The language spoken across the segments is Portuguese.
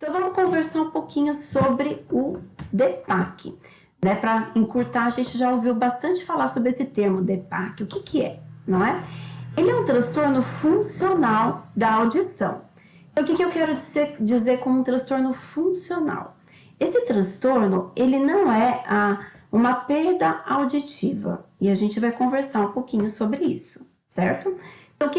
Então vamos conversar um pouquinho sobre o DEPAC, né? Para encurtar, a gente já ouviu bastante falar sobre esse termo DEPAC. O que é, não é? Ele é um transtorno funcional da audição. Então, o que eu quero dizer como um transtorno funcional? Esse transtorno, ele não é uma perda auditiva. E a gente vai conversar um pouquinho sobre isso, certo? Então,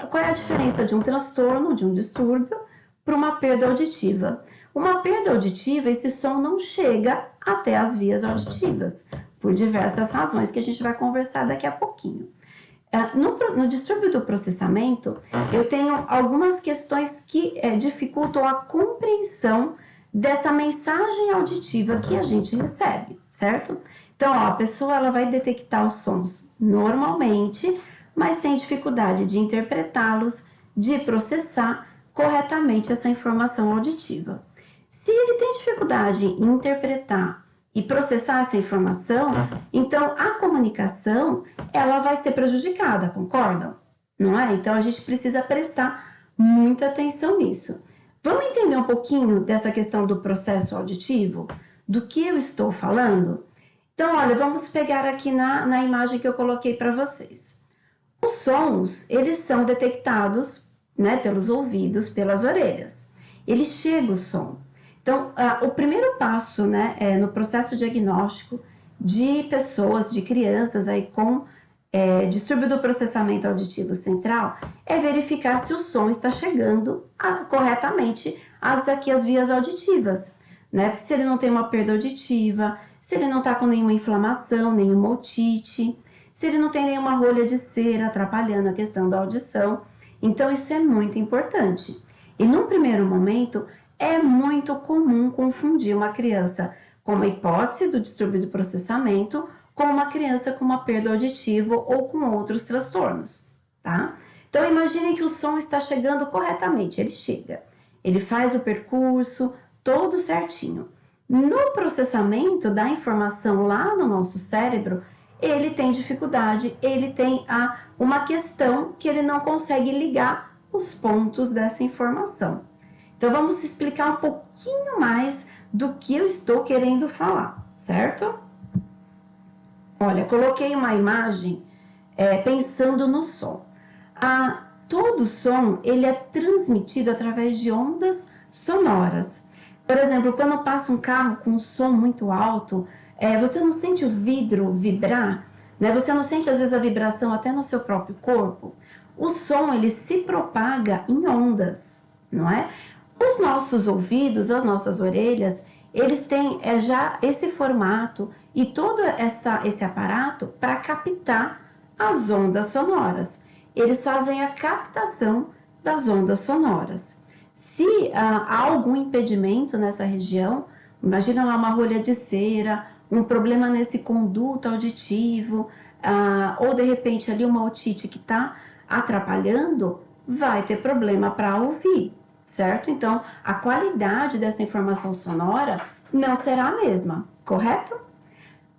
qual é a diferença de um transtorno, de um distúrbio, para uma perda auditiva? Uma perda auditiva, esse som não chega até as vias auditivas, por diversas razões que a gente vai conversar daqui a pouquinho. No distúrbio do processamento, eu tenho algumas questões que dificultam a compreensão dessa mensagem auditiva que a gente recebe, certo? Então, a pessoa ela vai detectar os sons normalmente, mas tem dificuldade de interpretá-los, de processar corretamente essa informação auditiva. Se ele tem dificuldade em interpretar e processar essa informação, então a comunicação ela vai ser prejudicada, concordam? Não é? Então a gente precisa prestar muita atenção nisso. Vamos entender um pouquinho dessa questão do processo auditivo? Do que eu estou falando? Então, olha, vamos pegar aqui na imagem que eu coloquei para vocês. Os sons, eles são detectados, né, pelos ouvidos, pelas orelhas. Ele chega o som. Então, o primeiro passo, né, no processo diagnóstico de pessoas, de crianças aí com distúrbio do processamento auditivo central, é verificar se o som está chegando corretamente às vias auditivas, né? Se ele não tem uma perda auditiva, se ele não está com nenhuma inflamação, nenhuma otite, se ele não tem nenhuma rolha de cera atrapalhando a questão da audição. Então, isso é muito importante. E num primeiro momento, é muito comum confundir uma criança com uma hipótese do distúrbio do processamento com uma criança com uma perda auditiva ou com outros transtornos, tá? Então, imagine que o som está chegando corretamente, ele chega, ele faz o percurso todo certinho. No processamento da informação lá no nosso cérebro, ele tem dificuldade, ele tem uma questão que ele não consegue ligar os pontos dessa informação. Então, vamos explicar um pouquinho mais do que eu estou querendo falar, certo? Olha, coloquei uma imagem pensando no som. Todo som, ele é transmitido através de ondas sonoras. Por exemplo, quando passa um carro com um som muito alto, você não sente o vidro vibrar, né? Você não sente, às vezes, a vibração até no seu próprio corpo? O som, ele se propaga em ondas, não é? Os nossos ouvidos, as nossas orelhas, eles têm já esse formato e todo esse aparato para captar as ondas sonoras. Eles fazem a captação das ondas sonoras. Se há algum impedimento nessa região, imagina lá uma rolha de cera, um problema nesse conduto auditivo, ou de repente ali uma otite que está atrapalhando, vai ter problema para ouvir, certo? Então, a qualidade dessa informação sonora não será a mesma, correto?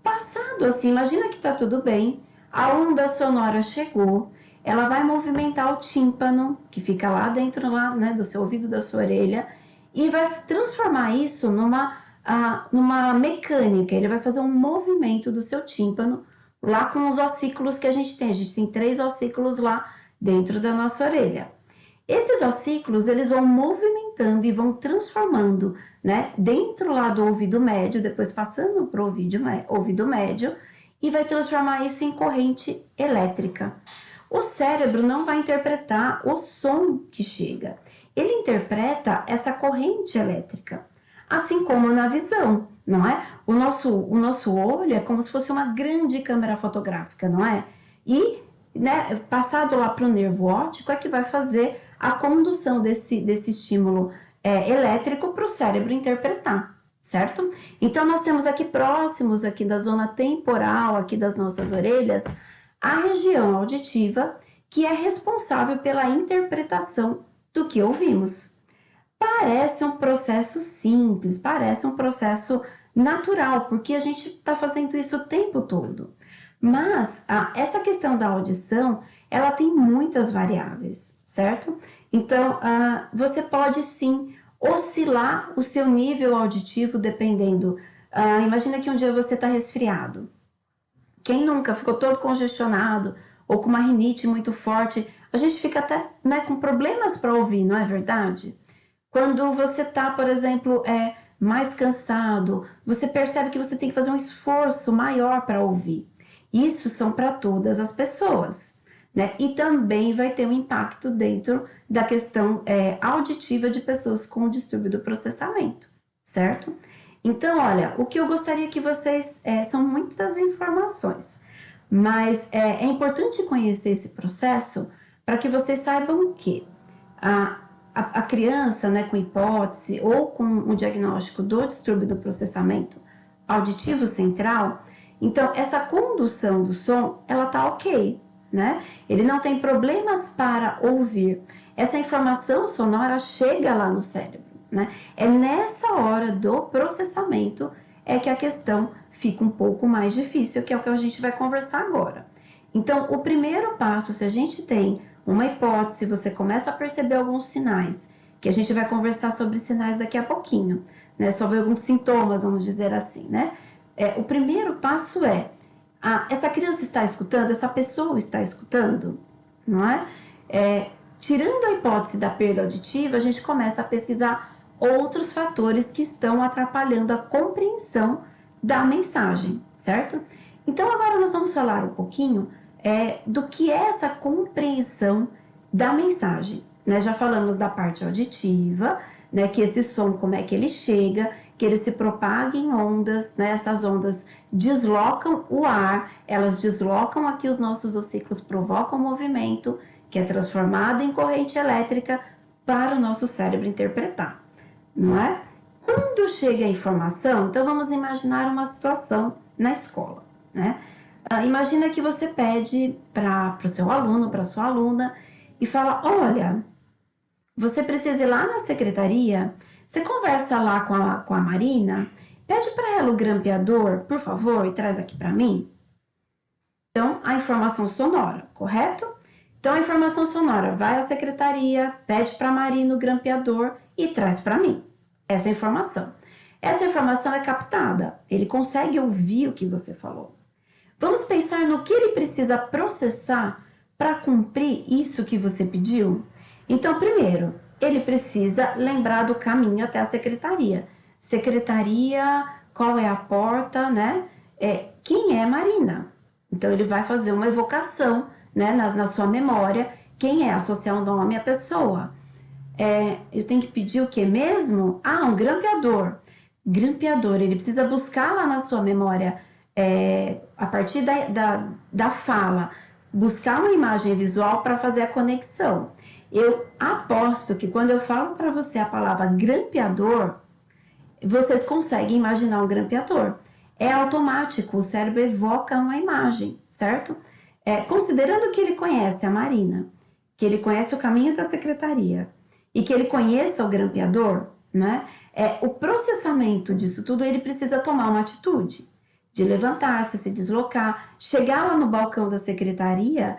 Passado assim, imagina que está tudo bem, a onda sonora chegou, ela vai movimentar o tímpano, que fica lá dentro né, do seu ouvido, da sua orelha, e vai transformar isso numa mecânica, ele vai fazer um movimento do seu tímpano, lá com os ossículos que a gente tem 3 ossículos lá dentro da nossa orelha. Esses ossículos, eles vão movimentando e vão transformando, né, dentro lá do ouvido médio, depois passando para o ouvido médio, e vai transformar isso em corrente elétrica. O cérebro não vai interpretar o som que chega, ele interpreta essa corrente elétrica, assim como na visão, não é? O nosso olho é como se fosse uma grande câmera fotográfica, não é? E, né, passado lá para o nervo óptico é que vai fazer a condução desse estímulo elétrico para o cérebro interpretar, certo? Então, nós temos aqui próximos aqui da zona temporal, aqui das nossas orelhas, a região auditiva, que é responsável pela interpretação do que ouvimos. Parece um processo simples, parece um processo natural, porque a gente está fazendo isso o tempo todo. Mas essa questão da audição, ela tem muitas variáveis, certo? Então, você pode sim oscilar o seu nível auditivo dependendo. Imagina que um dia você está resfriado. Quem nunca ficou todo congestionado ou com uma rinite muito forte, a gente fica até, né, com problemas para ouvir, não é verdade? Quando você está, por exemplo, mais cansado, você percebe que você tem que fazer um esforço maior para ouvir. Isso são para todas as pessoas, né? E também vai ter um impacto dentro da questão auditiva de pessoas com distúrbio do processamento, certo? Então, olha, o que eu gostaria que vocês... são muitas informações, mas é importante conhecer esse processo para que vocês saibam que a criança, né, com hipótese ou com o diagnóstico do distúrbio do processamento auditivo central, então essa condução do som, ela tá ok, né? Ele não tem problemas para ouvir. Essa informação sonora chega lá no cérebro, né? É nessa hora do processamento que a questão fica um pouco mais difícil, que é o que a gente vai conversar agora. Então, o primeiro passo, se a gente tem uma hipótese, você começa a perceber alguns sinais, que a gente vai conversar sobre sinais daqui a pouquinho, né? Sobre alguns sintomas, vamos dizer assim, né? O primeiro passo essa criança está escutando, essa pessoa está escutando, não é? Tirando a hipótese da perda auditiva, a gente começa a pesquisar outros fatores que estão atrapalhando a compreensão da mensagem, certo? Então agora nós vamos falar um pouquinho do que é essa compreensão da mensagem, né? Já falamos da parte auditiva, né? Que esse som, como é que ele chega, que ele se propaga em ondas, né? Essas ondas deslocam o ar, elas deslocam aqui os nossos ossículos, provocam movimento, que é transformado em corrente elétrica para o nosso cérebro interpretar, não é? Quando chega a informação, então vamos imaginar uma situação na escola, né? Imagina que você pede para o seu aluno, para a sua aluna, e fala, olha, você precisa ir lá na secretaria, você conversa lá com a Marina, pede para ela o grampeador, por favor, e traz aqui para mim. Então, a informação sonora, correto? Então, a informação sonora vai à secretaria, pede para a Marina o grampeador e traz para mim. Essa informação. Essa informação é captada, ele consegue ouvir o que você falou. Vamos pensar no que ele precisa processar para cumprir isso que você pediu? Então, primeiro, ele precisa lembrar do caminho até a secretaria. Secretaria, qual é a porta, né? Quem é Marina? Então, ele vai fazer uma evocação, né, na sua memória, quem é, associar o nome à pessoa. Eu tenho que pedir o que mesmo? Um grampeador. Grampeador, ele precisa buscar lá na sua memória, a partir da fala, buscar uma imagem visual para fazer a conexão. Eu aposto que quando eu falo para você a palavra grampeador, vocês conseguem imaginar um grampeador. É automático, o cérebro evoca uma imagem, certo? Considerando que ele conhece a Marina, que ele conhece o caminho da secretaria e que ele conheça o grampeador, né? O processamento disso tudo, ele precisa tomar uma atitude de levantar-se, se deslocar, chegar lá no balcão da secretaria,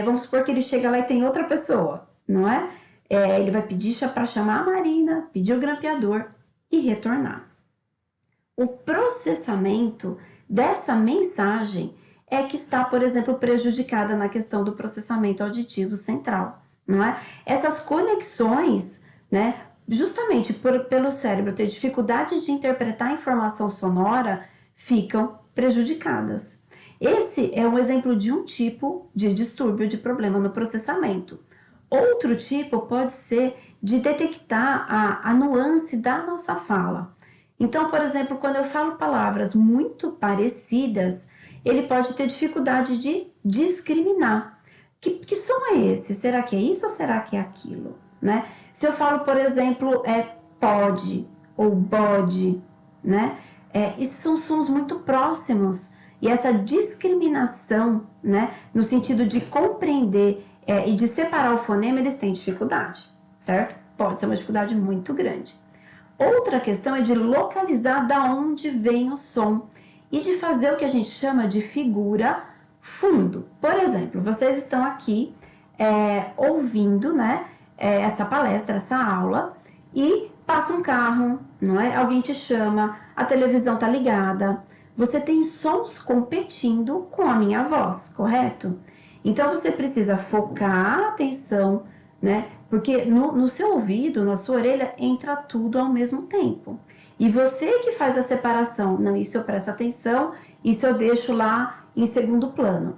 vamos supor que ele chega lá e tem outra pessoa, não é? Ele vai pedir para chamar a Marina, pedir o grampeador e retornar. O processamento dessa mensagem que está, por exemplo, prejudicada na questão do processamento auditivo central, não é? Essas conexões, né, justamente pelo cérebro ter dificuldade de interpretar a informação sonora, ficam prejudicadas. Esse é um exemplo de um tipo de distúrbio, de problema no processamento. Outro tipo pode ser de detectar a nuance da nossa fala. Então, por exemplo, quando eu falo palavras muito parecidas, ele pode ter dificuldade de discriminar. Que som é esse? Será que é isso ou será que é aquilo? Né? Se eu falo, por exemplo, pode ou bode, né? Esses são sons muito próximos e essa discriminação, né, no sentido de compreender e de separar o fonema, eles têm dificuldade, certo? Pode ser uma dificuldade muito grande. Outra questão é de localizar da onde vem o som e de fazer o que a gente chama de figura fundo. Por exemplo, vocês estão aqui ouvindo, né, essa palestra, essa aula, e Passa um carro, não é? Alguém te chama, a televisão tá ligada. Você tem sons competindo com a minha voz, correto? Então você precisa focar a atenção, né? Porque no seu ouvido, na sua orelha, entra tudo ao mesmo tempo. E você que faz a separação. Não, isso eu presto atenção, isso eu deixo lá em segundo plano.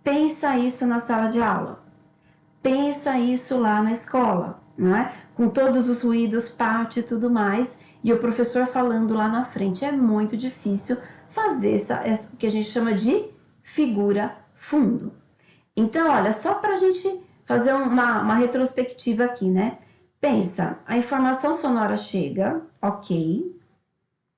Pensa isso na sala de aula. Pensa isso lá na escola, não é? Com todos os ruídos, pátio e tudo mais, e o professor falando lá na frente. É muito difícil fazer essa que a gente chama de figura fundo. Então, olha, só para a gente fazer uma retrospectiva aqui, né? Pensa, a informação sonora chega, ok,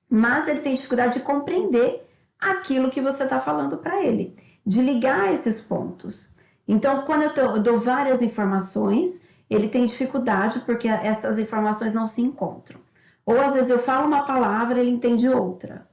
mas ele tem dificuldade de compreender aquilo que você está falando para ele, de ligar esses pontos. Então, quando eu dou várias informações, ele tem dificuldade porque essas informações não se encontram. Ou às vezes eu falo uma palavra, ele entende outra.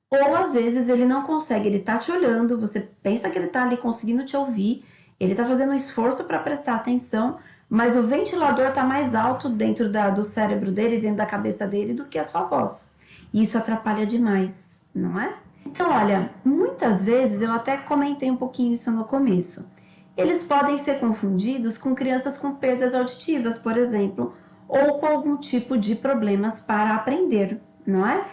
Ou às vezes ele não consegue, ele tá te olhando, você pensa que ele tá ali conseguindo te ouvir, ele tá fazendo um esforço para prestar atenção, mas o ventilador tá mais alto dentro do cérebro dele, dentro da cabeça dele, do que a sua voz. E isso atrapalha demais, não é? Então, olha, muitas vezes, eu até comentei um pouquinho isso no começo, eles podem ser confundidos com crianças com perdas auditivas, por exemplo, ou com algum tipo de problemas para aprender, não é?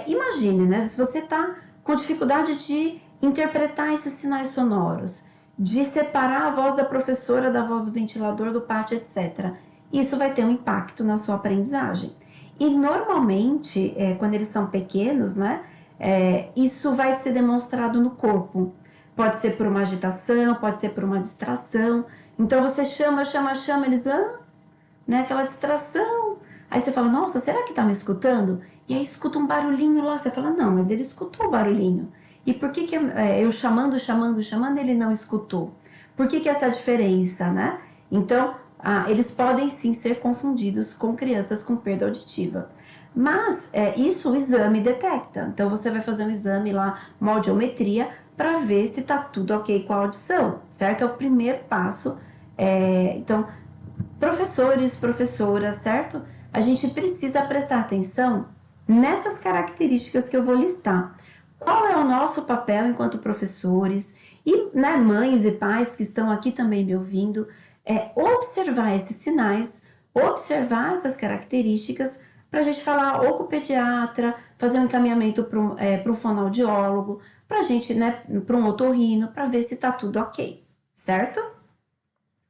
Imagine, né? Se você está com dificuldade de interpretar esses sinais sonoros, de separar a voz da professora da voz do ventilador, do pátio, etc. Isso vai ter um impacto na sua aprendizagem. E normalmente, quando eles são pequenos, né? Isso vai ser demonstrado no corpo. Pode ser por uma agitação, pode ser por uma distração. Então você chama, eles, né? Aquela distração. Aí você fala, nossa, será que tá me escutando? E aí escuta um barulhinho lá, você fala, não, mas ele escutou o barulhinho. E por que eu chamando, ele não escutou? Por que essa diferença, né? Então, eles podem sim ser confundidos com crianças com perda auditiva. Mas isso o exame detecta. Então você vai fazer um exame lá, uma audiometria, para ver se tá tudo ok com a audição, certo? É o primeiro passo. Então, professores, professoras, certo? A gente precisa prestar atenção nessas características que eu vou listar. Qual é o nosso papel enquanto professores e, né, mães e pais que estão aqui também me ouvindo, observar esses sinais, observar essas características para a gente falar ou com o pediatra, fazer um encaminhamento para um fonoaudiólogo, para a gente, né, para um otorrino, para ver se está tudo ok, certo?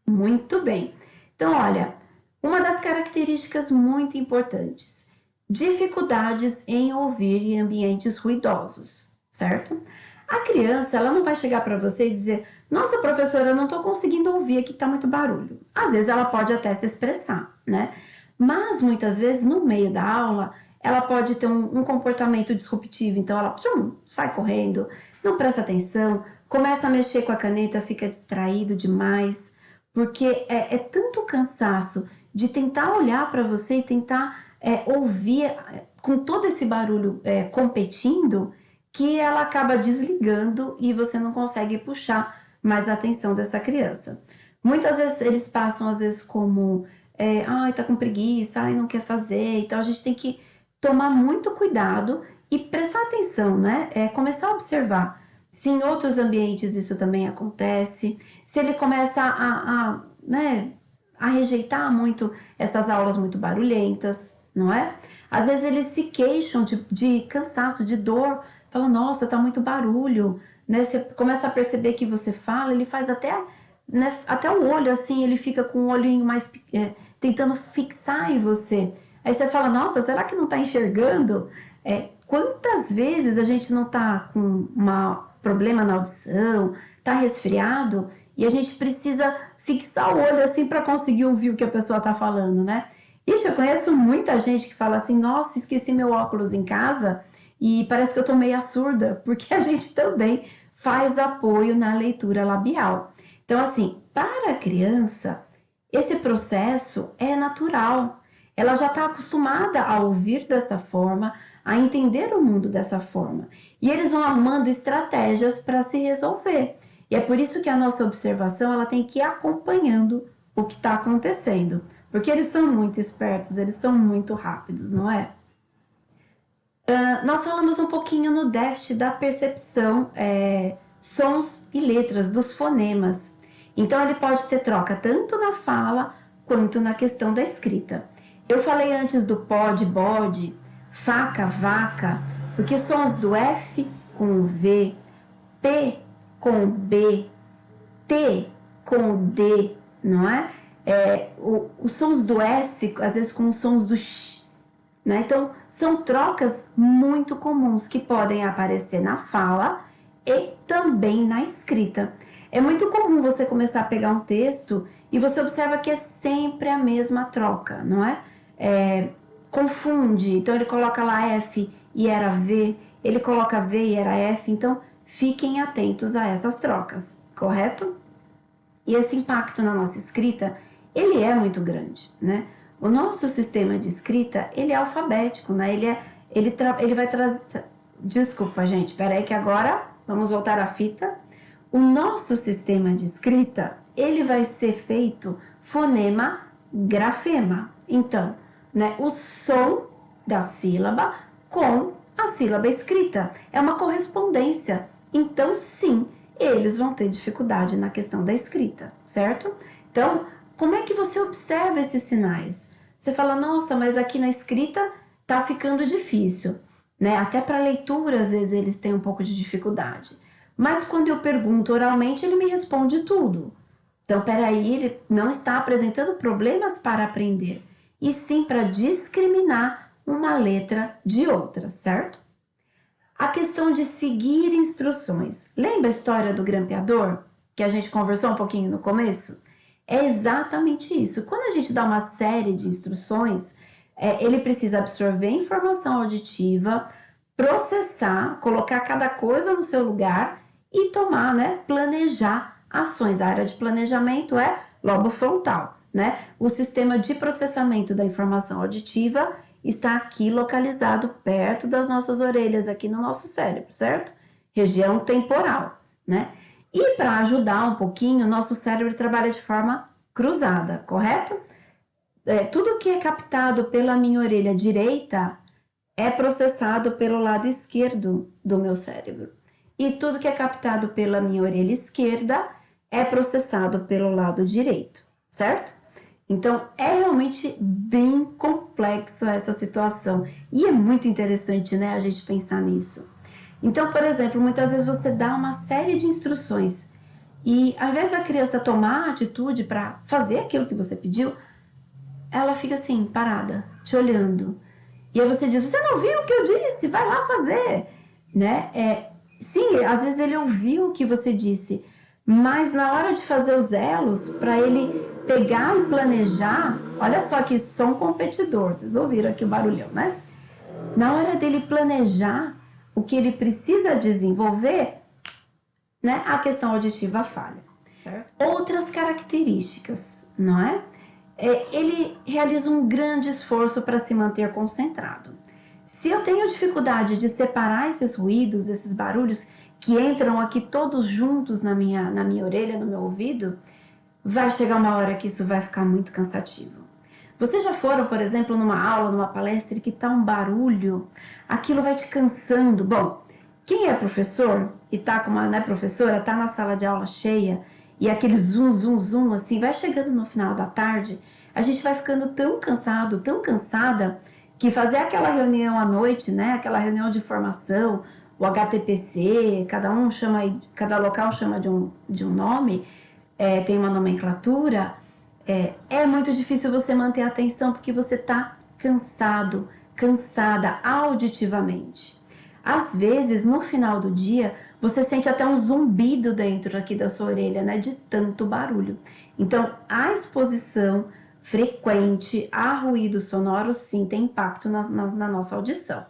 Muito bem. Então, olha, uma das características muito importantes, dificuldades em ouvir em ambientes ruidosos, certo? A criança, ela não vai chegar para você e dizer, nossa, professora, eu não estou conseguindo ouvir aqui, está muito barulho. Às vezes ela pode até se expressar, né? Mas muitas vezes, no meio da aula, ela pode ter um comportamento disruptivo, então ela sai correndo, não presta atenção, começa a mexer com a caneta, fica distraído demais, porque é tanto cansaço de tentar olhar para você e tentar ouvir com todo esse barulho competindo, que ela acaba desligando e você não consegue puxar mais a atenção dessa criança. Muitas vezes eles passam, às vezes, como ai, tá com preguiça, ai, não quer fazer. Então a gente tem que tomar muito cuidado e prestar atenção, né? Começar a observar se em outros ambientes isso também acontece, se ele começa né, a rejeitar muito essas aulas muito barulhentas, não é? Às vezes eles se queixam de cansaço, de dor, falam, nossa, tá muito barulho, né? Você começa a perceber que você fala, ele faz até, né, até o olho assim, ele fica com o olhinho mais tentando fixar em você. Aí você fala, nossa, será que não tá enxergando? Quantas vezes a gente não tá com um problema na audição, tá resfriado, e a gente precisa fixar o olho assim para conseguir ouvir o que a pessoa tá falando, né? Ixi, eu conheço muita gente que fala assim, nossa, esqueci meu óculos em casa e parece que eu tô meio surda, porque a gente também faz apoio na leitura labial. Então, assim, para a criança, esse processo é natural. Ela já está acostumada a ouvir dessa forma, a entender o mundo dessa forma. E eles vão arrumando estratégias para se resolver. E é por isso que a nossa observação ela tem que ir acompanhando o que está acontecendo. porque eles são muito espertos, eles são muito rápidos, não é? Nós falamos um pouquinho no déficit da percepção, sons e letras, dos fonemas. Então, ele pode ter troca tanto na fala quanto na questão da escrita. Eu falei antes do pode, bode, faca, vaca, porque sons do F com o V, P com o B, T com o D, não é? Os sons do S, às vezes com os sons do X, né? Então, são trocas muito comuns que podem aparecer na fala e também na escrita. É muito comum você começar a pegar um texto e você observa que é sempre a mesma troca, não é? Confunde, então ele coloca lá F e era V, ele coloca V e era F, então fiquem atentos a essas trocas, correto? E esse impacto na nossa escrita, ele é muito grande, né? O nosso sistema de escrita, ele é alfabético, né? Ele vai trazer... Desculpa, gente, peraí que agora vamos voltar à fita. O nosso sistema de escrita, ele vai ser feito fonema, grafema. Então, né, o som da sílaba com a sílaba escrita. É uma correspondência. Então, sim, eles vão ter dificuldade na questão da escrita, certo? Então, como é que você observa esses sinais? Você fala, nossa, mas aqui na escrita tá ficando difícil, né? Até para leitura, às vezes, eles têm um pouco de dificuldade. Mas quando eu pergunto oralmente, ele me responde tudo. Então, peraí, ele não está apresentando problemas para aprender, e sim para discriminar uma letra de outra, certo? A questão de seguir instruções. Lembra a história do grampeador, que a gente conversou um pouquinho no começo? É exatamente isso. Quando a gente dá uma série de instruções, ele precisa absorver informação auditiva, processar, colocar cada coisa no seu lugar e tomar, né, planejar ações. A área de planejamento é lobo frontal, né? O sistema de processamento da informação auditiva está aqui localizado perto das nossas orelhas, aqui no nosso cérebro, certo? Região temporal, né? E para ajudar um pouquinho, o nosso cérebro trabalha de forma cruzada, correto? Tudo que é captado pela minha orelha direita é processado pelo lado esquerdo do meu cérebro. E tudo que é captado pela minha orelha esquerda é processado pelo lado direito, certo? Então, é realmente bem complexo essa situação. E é muito interessante, né, a gente pensar nisso. Então, por exemplo, muitas vezes você dá uma série de instruções e ao invés da criança tomar a atitude para fazer aquilo que você pediu, ela fica assim, parada, te olhando. E aí você diz, você não viu o que eu disse? Vai lá fazer, né? Sim, às vezes ele ouviu o que você disse, mas na hora de fazer os elos, para ele pegar e planejar, olha só que som competidor, vocês ouviram aqui o barulhão, né? Na hora dele planejar o que ele precisa desenvolver, né, a questão auditiva falha. Certo? Outras características, não é? Ele realiza um grande esforço para se manter concentrado. Se eu tenho dificuldade de separar esses ruídos, esses barulhos que entram aqui todos juntos na minha orelha, no meu ouvido, vai chegar uma hora que isso vai ficar muito cansativo. Vocês já foram, por exemplo, numa aula, numa palestra que está um barulho, aquilo vai te cansando. Bom, quem é professor e tá com uma, né, professora, tá na sala de aula cheia e aquele zum, zum, zum, assim, vai chegando no final da tarde, a gente vai ficando tão cansado, tão cansada, que fazer aquela reunião à noite, né, aquela reunião de formação, o HTPC, cada local chama de um nome, tem uma nomenclatura, é muito difícil você manter a atenção porque você está cansado, cansada auditivamente. Às vezes, no final do dia, você sente até um zumbido dentro aqui da sua orelha, né, de tanto barulho. Então, a exposição frequente a ruídos sonoros, sim, tem impacto na nossa audição.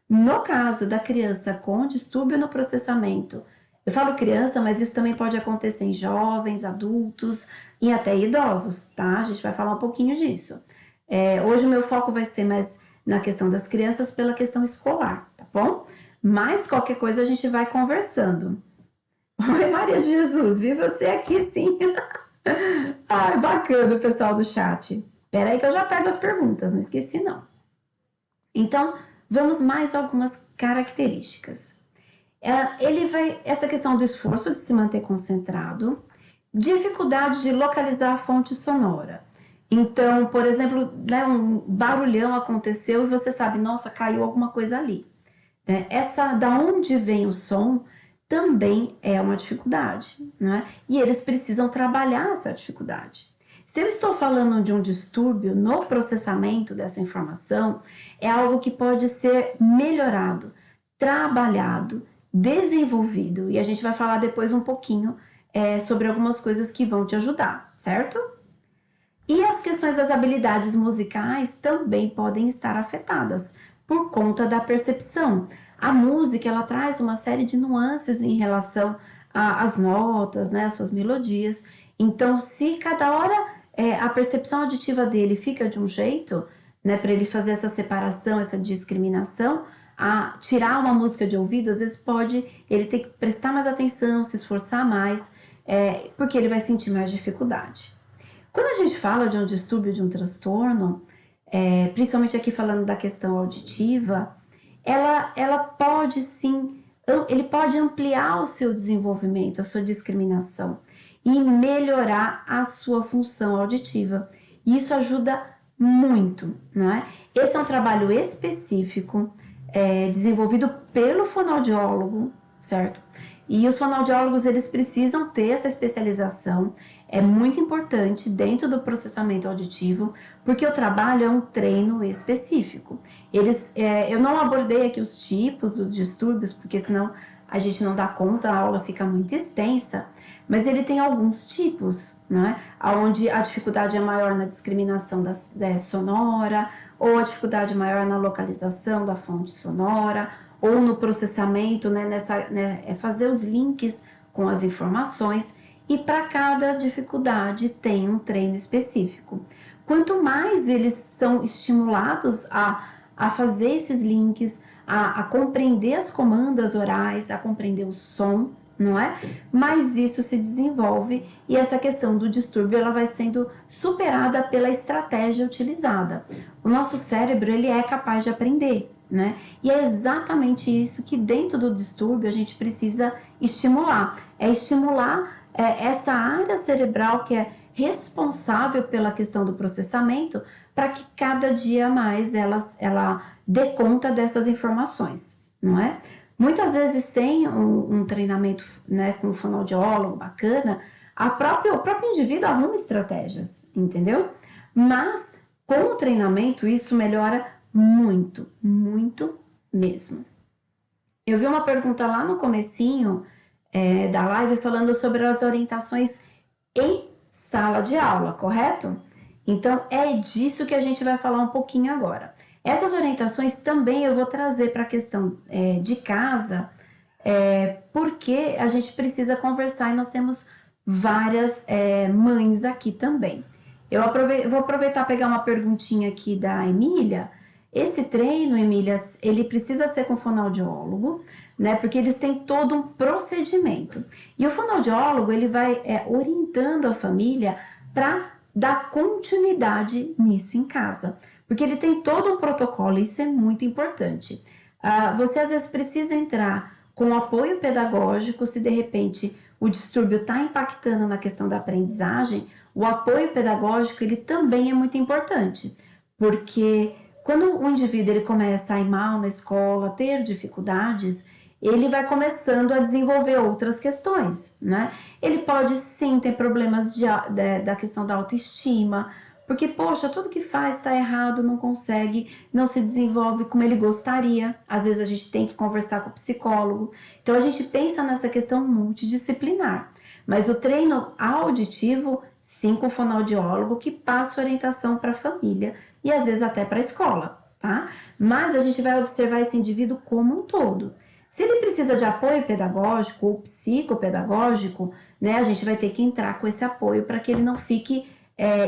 No caso da criança com distúrbio no processamento, eu falo criança, mas isso também pode acontecer em jovens, adultos e até idosos, tá? A gente vai falar um pouquinho disso. Hoje o meu foco vai ser mais na questão das crianças pela questão escolar, tá bom? Mas qualquer coisa a gente vai conversando. Oi, Maria de Jesus, vi você aqui sim. Ai, bacana o pessoal do chat. Espera aí que eu já pego as perguntas, não esqueci não. Então, vamos mais algumas características. Essa questão do esforço de se manter concentrado, dificuldade de localizar a fonte sonora. Então, por exemplo, né, um barulhão aconteceu e você sabe, nossa, caiu alguma coisa ali. Da onde vem o som também é uma dificuldade, né? E eles precisam trabalhar essa dificuldade. Se eu estou falando de um distúrbio no processamento dessa informação, é algo que pode ser melhorado, trabalhado, desenvolvido. E a gente vai falar depois um pouquinho sobre algumas coisas que vão te ajudar, certo? E as questões das habilidades musicais também podem estar afetadas por conta da percepção. A música, ela traz uma série de nuances em relação às notas, né, às suas melodias. Então, se cada hora a percepção auditiva dele fica de um jeito, né, para ele fazer essa separação, essa discriminação, a tirar uma música de ouvido, às vezes ele ter que prestar mais atenção, se esforçar mais, porque ele vai sentir mais dificuldade. Quando a gente fala de um distúrbio, de um transtorno, principalmente aqui falando da questão auditiva, ela pode sim, ele pode ampliar o seu desenvolvimento, a sua discriminação e melhorar a sua função auditiva. E isso ajuda muito, não é? Esse é um trabalho específico, desenvolvido pelo fonoaudiólogo, certo? E os fonoaudiólogos, eles precisam ter essa especialização, é muito importante dentro do processamento auditivo, porque o trabalho é um treino específico. Eu não abordei aqui os tipos dos distúrbios, porque senão a gente não dá conta, a aula fica muito extensa, mas ele tem alguns tipos, né? Onde a dificuldade é maior na discriminação sonora, ou a dificuldade maior na localização da fonte sonora, ou no processamento, né, fazer os links com as informações, e para cada dificuldade tem um treino específico. Quanto mais eles são estimulados a fazer esses links, a compreender as comandas orais, a compreender o som, não é? Mas isso se desenvolve e essa questão do distúrbio ela vai sendo superada pela estratégia utilizada. O nosso cérebro ele é capaz de aprender, né? E é exatamente isso que dentro do distúrbio a gente precisa estimular. Estimular essa área cerebral que é responsável pela questão do processamento para que cada dia mais ela dê conta dessas informações, não é? Muitas vezes sem um treinamento, né, com um fonoaudiólogo bacana, o próprio indivíduo arruma estratégias, entendeu? Mas com o treinamento isso melhora muito, muito mesmo. Eu vi uma pergunta lá no comecinho da live falando sobre as orientações em sala de aula, correto? Então é disso que a gente vai falar um pouquinho agora. Essas orientações também eu vou trazer para a questão de casa, porque a gente precisa conversar e nós temos várias mães aqui também. Vou aproveitar e pegar uma perguntinha aqui da Emília. Esse treino, Emília, ele precisa ser com fonoaudiólogo, né? Porque eles têm todo um procedimento. E o fonoaudiólogo, ele vai orientando a família para dar continuidade nisso em casa. Porque ele tem todo um protocolo, isso é muito importante. Você às vezes precisa entrar com apoio pedagógico, se de repente o distúrbio está impactando na questão da aprendizagem, o apoio pedagógico ele também é muito importante, porque quando o indivíduo ele começa a ir mal na escola, ter dificuldades, ele vai começando a desenvolver outras questões, né? Ele pode sim ter problemas da questão da autoestima, porque, poxa, tudo que faz está errado, não consegue, não se desenvolve como ele gostaria. Às vezes a gente tem que conversar com o psicólogo. Então a gente pensa nessa questão multidisciplinar. Mas o treino auditivo, sim, com o fonoaudiólogo, que passa orientação para a família e às vezes até para a escola, tá? Mas a gente vai observar esse indivíduo como um todo. Se ele precisa de apoio pedagógico ou psicopedagógico, né, a gente vai ter que entrar com esse apoio para que ele não fique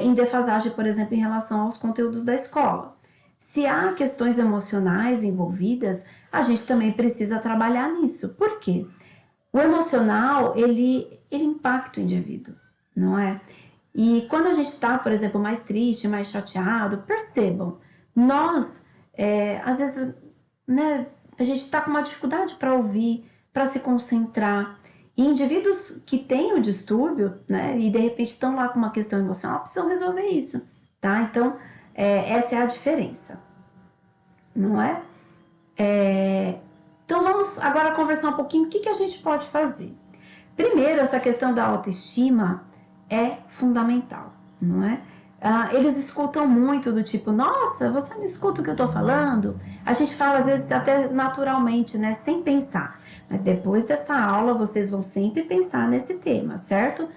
em defasagem, por exemplo, em relação aos conteúdos da escola. Se há questões emocionais envolvidas, a gente também precisa trabalhar nisso. Por quê? O emocional, ele impacta o indivíduo, não é? E quando a gente está, por exemplo, mais triste, mais chateado, percebam, nós, às vezes, né, a gente está com uma dificuldade para ouvir, para se concentrar. E indivíduos que têm o distúrbio, né, e de repente estão lá com uma questão emocional, precisam resolver isso, tá? Então, essa é a diferença, não é? Então, vamos agora conversar um pouquinho o que a gente pode fazer. Primeiro, essa questão da autoestima é fundamental, não é? Eles escutam muito do tipo, nossa, você não escuta o que eu tô falando? A gente fala às vezes até naturalmente, né, sem pensar. Mas depois dessa aula, vocês vão sempre pensar nesse tema, certo?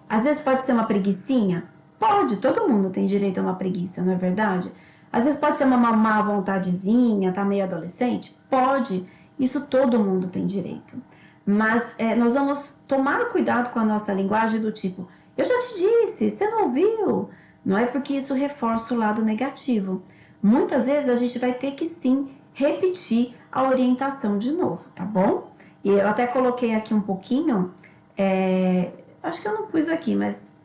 Às vezes pode ser uma preguicinha? Pode, todo mundo tem direito a uma preguiça, não é verdade? Às vezes pode ser uma má vontadezinha, tá meio adolescente? Pode, isso todo mundo tem direito. Mas nós vamos tomar cuidado com a nossa linguagem do tipo, eu já te disse, você não ouviu? Não é porque isso reforça o lado negativo. Muitas vezes a gente vai ter que sim repetir a orientação de novo, tá bom? E eu até coloquei aqui um pouquinho, acho que eu não pus aqui, mas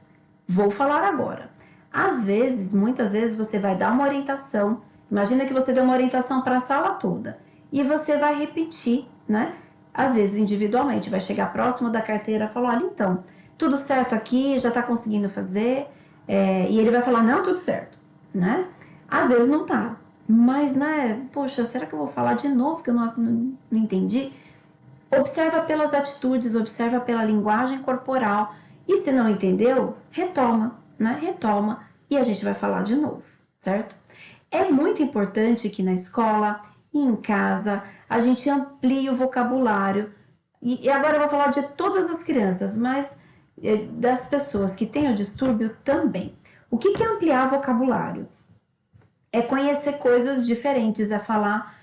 vou falar agora. Às vezes, muitas vezes você vai dar uma orientação, imagina que você deu uma orientação para a sala toda, e você vai repetir, né? Às vezes individualmente, vai chegar próximo da carteira e falar, olha, então, tudo certo aqui, já está conseguindo fazer, e ele vai falar, não, tudo certo, né? Às vezes não tá, mas, né, poxa, será que eu vou falar de novo que eu não entendi? Observa pelas atitudes, observa pela linguagem corporal, e se não entendeu, retoma, né? Retoma, e a gente vai falar de novo, certo? É muito importante que na escola e em casa a gente amplie o vocabulário. E agora eu vou falar de todas as crianças, mas das pessoas que têm o distúrbio também. O que é ampliar vocabulário? É conhecer coisas diferentes, é falar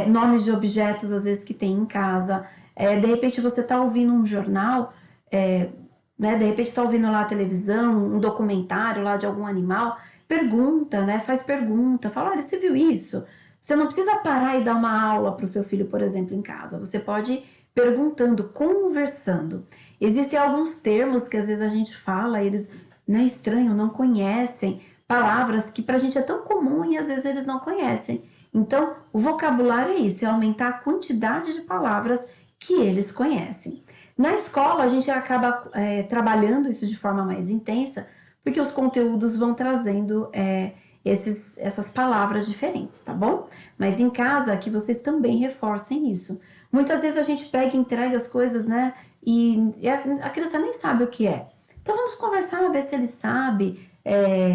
nomes de objetos, às vezes, que tem em casa. De repente você está ouvindo um jornal, né, de repente está ouvindo lá a televisão, um documentário lá de algum animal, pergunta, né, faz pergunta, fala, olha, você viu isso? Você não precisa parar e dar uma aula para o seu filho, por exemplo, em casa. Você pode ir perguntando, conversando. Existem alguns termos que às vezes a gente fala, eles, né, estranho, não conhecem, palavras que para a gente é tão comum e às vezes eles não conhecem. Então, o vocabulário é isso, é aumentar a quantidade de palavras que eles conhecem. Na escola, a gente acaba trabalhando isso de forma mais intensa, porque os conteúdos vão trazendo essas palavras diferentes, tá bom? Mas em casa, que vocês também reforcem isso. Muitas vezes a gente pega e entrega as coisas, né? E a criança nem sabe o que é. Então vamos conversar, ver se ele sabe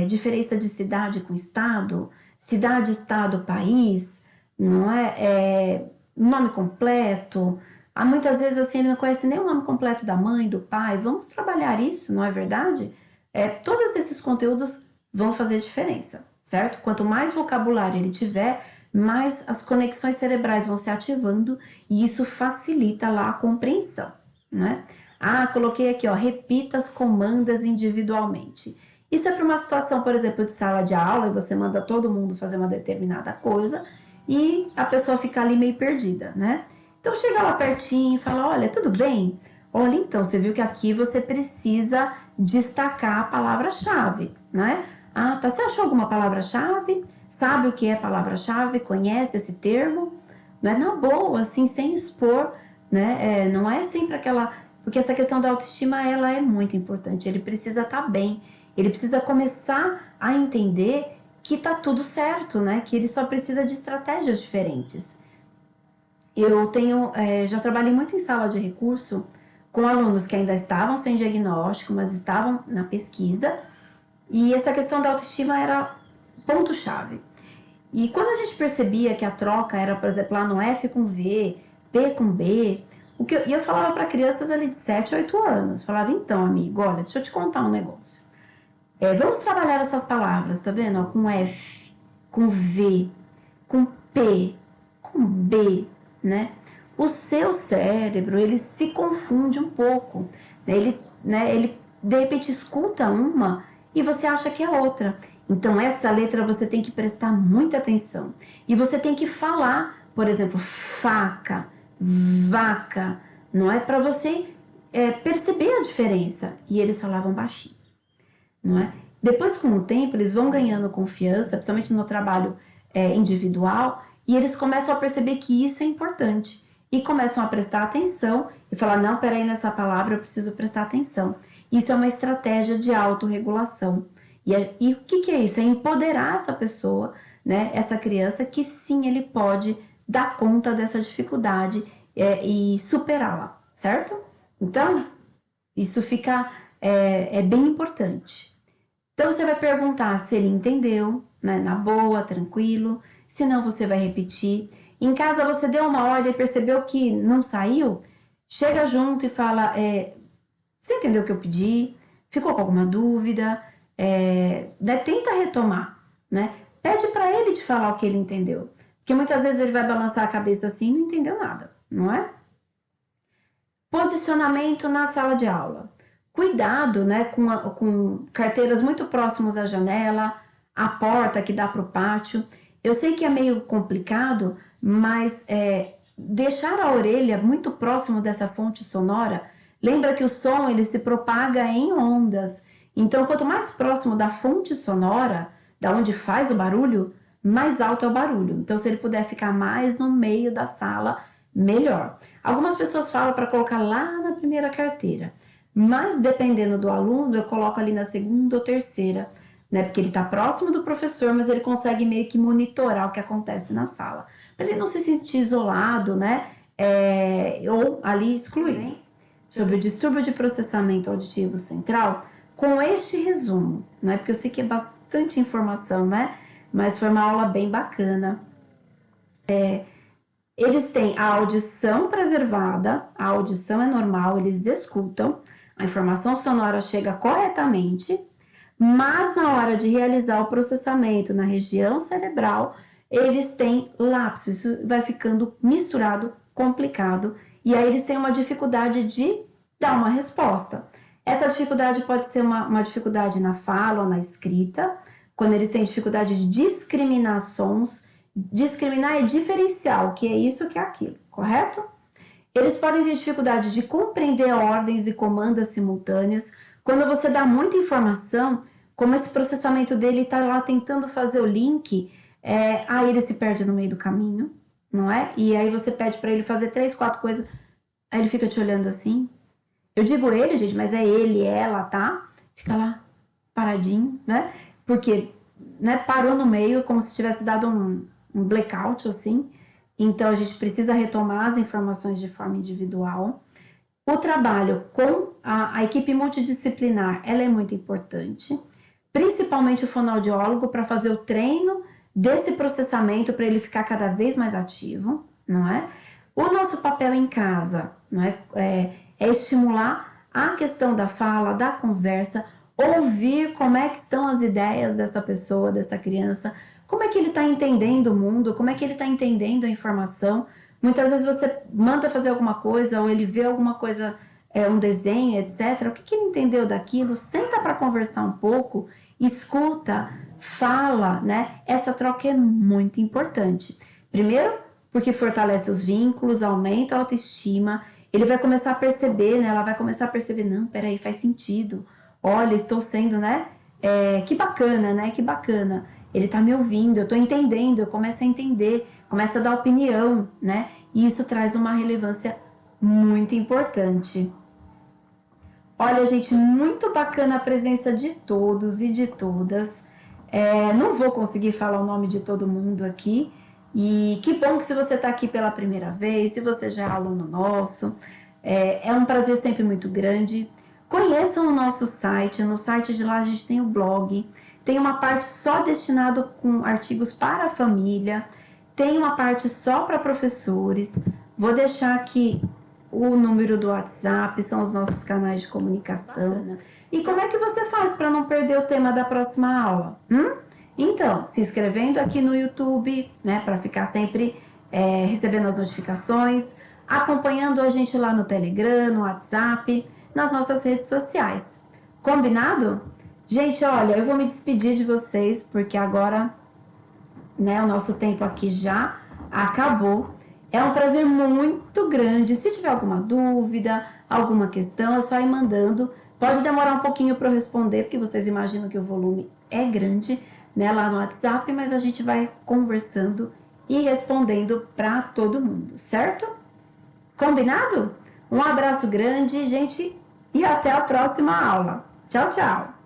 diferença de cidade com estado, cidade, estado, país, não é? Nome completo. Muitas vezes assim, ele não conhece nem o nome completo da mãe, do pai. Vamos trabalhar isso, não é verdade? Todos esses conteúdos vão fazer diferença, certo? Quanto mais vocabulário ele tiver, mais as conexões cerebrais vão se ativando e isso facilita lá a compreensão, né? Coloquei aqui, ó, repita as comandas individualmente. Isso é para uma situação, por exemplo, de sala de aula e você manda todo mundo fazer uma determinada coisa e a pessoa fica ali meio perdida, né? Então chega lá pertinho e fala, olha, tudo bem? Olha, então, você viu que aqui você precisa destacar a palavra-chave, né? Tá, você achou alguma palavra-chave? Sabe o que é palavra-chave? Conhece esse termo? Não é na boa, assim, sem expor, né? Não é sempre aquela... Porque essa questão da autoestima, ela é muito importante. Ele precisa estar bem. Ele precisa começar a entender que tá tudo certo, né? Que ele só precisa de estratégias diferentes. Eu já trabalhei muito em sala de recurso com alunos que ainda estavam sem diagnóstico, mas estavam na pesquisa, e essa questão da autoestima era ponto-chave. E quando a gente percebia que a troca era, por exemplo, lá no F com V, P com B, e eu falava para crianças ali de 7 a 8 anos, falava, então, amigo, olha, deixa eu te contar um negócio. Vamos trabalhar essas palavras, tá vendo? Com F, com V, com P, com B, né? O seu cérebro, ele se confunde um pouco. Ele de repente escuta uma e você acha que é outra. Então, essa letra você tem que prestar muita atenção. E você tem que falar, por exemplo, faca, vaca, não é? Para você perceber a diferença. E eles falavam baixinho. não é? Depois, com o tempo, eles vão ganhando confiança, principalmente no trabalho individual, e eles começam a perceber que isso é importante. E começam a prestar atenção e falar, não, peraí, nessa palavra eu preciso prestar atenção. Isso é uma estratégia de autorregulação. E o que é isso? É empoderar essa pessoa, né, essa criança, que sim, ele pode dar conta dessa dificuldade e superá-la, certo? Então, isso fica bem importante. Então, você vai perguntar se ele entendeu, né, na boa, tranquilo. Se não, você vai repetir. Em casa, você deu uma ordem e percebeu que não saiu, chega junto e fala, você entendeu o que eu pedi? Ficou com alguma dúvida? Tenta retomar, né? Pede para ele te falar o que ele entendeu. Porque muitas vezes ele vai balançar a cabeça assim e não entendeu nada, não é? Posicionamento na sala de aula. Cuidado, né, com carteiras muito próximas à janela, a porta que dá para o pátio. Eu sei que é meio complicado, mas deixar a orelha muito próximo dessa fonte sonora, lembra que o som ele se propaga em ondas. Então, quanto mais próximo da fonte sonora, da onde faz o barulho, mais alto é o barulho. Então, se ele puder ficar mais no meio da sala, melhor. Algumas pessoas falam para colocar lá na primeira carteira, mas dependendo do aluno, eu coloco ali na segunda ou terceira, né? Porque ele está próximo do professor, mas ele consegue meio que monitorar o que acontece na sala, para ele não se sentir isolado, né? Ou ali excluído. Sobre o distúrbio de processamento auditivo central, com este resumo, né? Porque eu sei que é bastante informação, né? Mas foi uma aula bem bacana. Eles têm a audição preservada, a audição é normal, eles escutam, a informação sonora chega corretamente, mas na hora de realizar o processamento na região cerebral, eles têm lapsos, isso vai ficando misturado, complicado, e aí eles têm uma dificuldade de dar uma resposta. Essa dificuldade pode ser uma dificuldade na fala ou na escrita, quando eles têm dificuldade de discriminar sons. Discriminar é diferenciar o que é isso e o que é aquilo, correto? Eles podem ter dificuldade de compreender ordens e comandas simultâneas. Quando você dá muita informação, como esse processamento dele está lá tentando fazer o link, aí ele se perde no meio do caminho, não é? E aí você pede para ele fazer 3, 4 coisas, aí ele fica te olhando assim. Eu digo ele, gente, mas é ele, ela, tá? Fica lá, paradinho, né? Porque, né, parou no meio, como se tivesse dado um blackout, assim. Então, a gente precisa retomar as informações de forma individual. O trabalho com a equipe multidisciplinar, ela é muito importante, principalmente o fonoaudiólogo, para fazer o treino desse processamento, para ele ficar cada vez mais ativo, não é? O nosso papel em casa, não é? É estimular a questão da fala, da conversa, ouvir como é que estão as ideias dessa pessoa, dessa criança, como é que ele está entendendo o mundo, como é que ele está entendendo a informação. Muitas vezes você manda fazer alguma coisa, ou ele vê alguma coisa, um desenho, etc. O que ele entendeu daquilo? Senta para conversar um pouco, escuta, fala, né? Essa troca é muito importante. Primeiro, porque fortalece os vínculos, aumenta a autoestima. Ele vai começar a perceber, né? Ela vai começar a perceber, não, peraí, faz sentido. Olha, estou sendo, né? Que bacana, né? Que bacana. Ele tá me ouvindo, eu tô entendendo, eu começo a entender, começo a dar opinião, né? E isso traz uma relevância muito importante. Olha, gente, muito bacana a presença de todos e de todas. Não vou conseguir falar o nome de todo mundo aqui. E que bom que se você está aqui pela primeira vez, se você já é aluno nosso, é um prazer sempre muito grande. Conheçam o nosso site, no site de lá a gente tem o blog, tem uma parte só destinada com artigos para a família, tem uma parte só para professores. Vou deixar aqui o número do WhatsApp, são os nossos canais de comunicação. E como é que você faz para não perder o tema da próxima aula? Então, se inscrevendo aqui no YouTube, né, para ficar sempre recebendo as notificações, acompanhando a gente lá no Telegram, no WhatsApp, nas nossas redes sociais. Combinado? Gente, olha, eu vou me despedir de vocês, porque agora, né, o nosso tempo aqui já acabou. É um prazer muito grande. Se tiver alguma dúvida, alguma questão, é só ir mandando Pode demorar um pouquinho para eu responder, porque vocês imaginam que o volume é grande, né, lá no WhatsApp, mas a gente vai conversando e respondendo para todo mundo, certo? Combinado? Um abraço grande, gente, e até a próxima aula. Tchau, tchau!